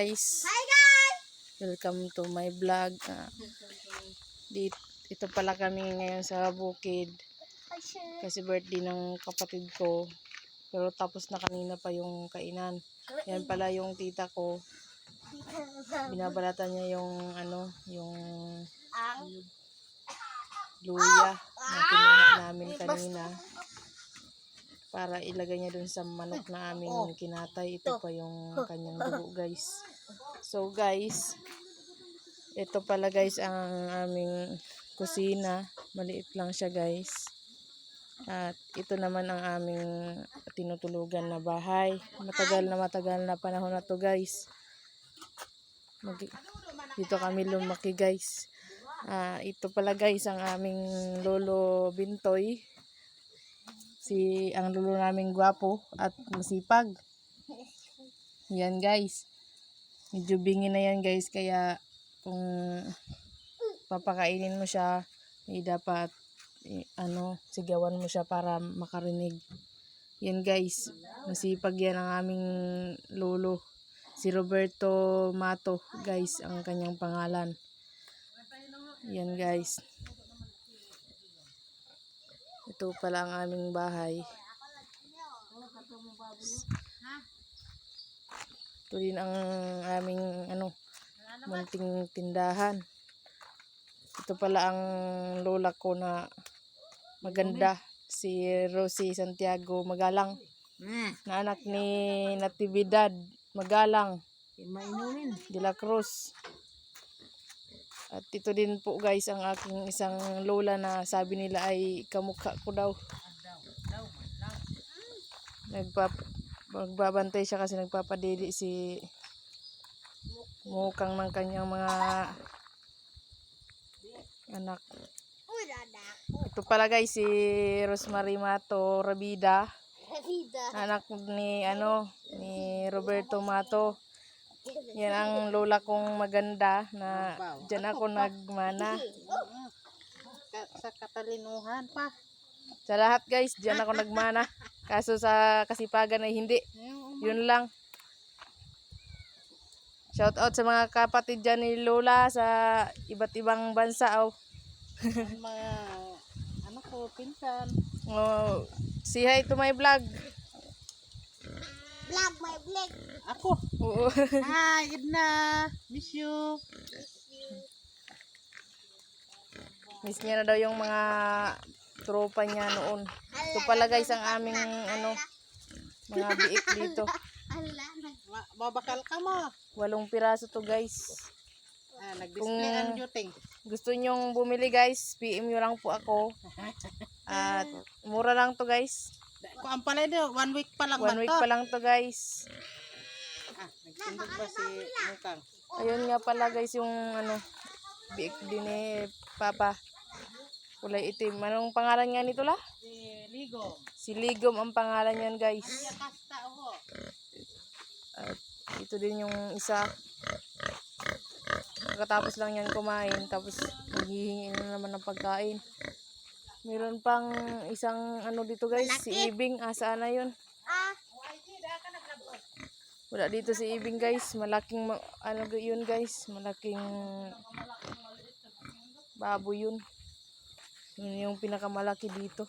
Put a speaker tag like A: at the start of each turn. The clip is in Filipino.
A: guys.
B: Hi guys!
A: Welcome to my vlog. Ito pala kami ngayon sa bukid. Kasi birthday ng kapatid ko. Pero tapos na kanina pa yung kainan. Yan pala yung tita ko. Binabalatan niya yung yung luya na kinuha namin kanina. Para ilagay niya dun sa manok na aming kinatay. Ito pa yung kanyang dugo guys. So guys, ito pala guys ang aming kusina. Maliit lang siya guys. At ito naman ang aming tinutulugan na bahay. Matagal na panahon na to guys. Dito kami lumaki guys. Ito pala guys ang aming lolo Bintoy. Ang lolo naming gwapo at masipag. Yan guys. Medyo bingi na yan guys. Kaya kung papakainin mo siya, dapat sigawan mo siya para makarinig. Yan guys. Masipag yan ang aming lolo. Si Roberto Mato guys ang kanyang pangalan. Yan guys. Ito pala ang aming bahay. Ito din ang aming munting tindahan. Ito pala ang lola ko na maganda, si Rosie Santiago Magalang, na anak ni Natividad Magalang de la Cruz. At ito din po guys ang aking isang lola na sabi nila ay kamukha ko daw. Magbabantay siya kasi nagpapadili si mukang ng kanyang mga anak. Ito pala guys si Rosemary Mato Rabida. Anak ni ni Roberto Mato. Yan ang lola kong maganda na diyan ako nagmana.
B: Sa katalinuhan pa.
A: Sa lahat guys, diyan ako nagmana. Kaso sa kasipagan ay hindi. Yun lang. Shout out sa mga kapatid dyan ni Lola sa iba't ibang bansa.
B: Mga pinsan.
A: Say hi to my vlog.
B: My vlog. Ako.
A: Oo.
B: Hi, Edna. Miss you.
A: Miss niya na daw yung mga tropa niya noon. Ito pala guys ang aming mga biik dito.
B: Babakal ka mo.
A: 8 piraso to guys.
B: Nag-display ang juting.
A: Gusto nyong bumili guys, PM nyo lang po ako. At mura lang to guys.
B: Ang pala nyo, 1 week pa lang
A: 1 week pa lang to guys.
B: Nagtindog ba si Mukang?
A: Ayun nga pala guys yung biik din ni Papa. Kulay itim. Anong pangalan nga nito la?
B: Si Ligom.
A: Si Ligom ang pangalan yan guys. At ito din yung isa. Pagkatapos lang yan kumain. Tapos maghihingi na naman ng pagkain. Meron pang isang dito guys. Si Ibing. Saan na yun? Wala dito si Ibing guys. Malaking yun guys. Malaking baboy yun. Yun yung pinakamalaki dito.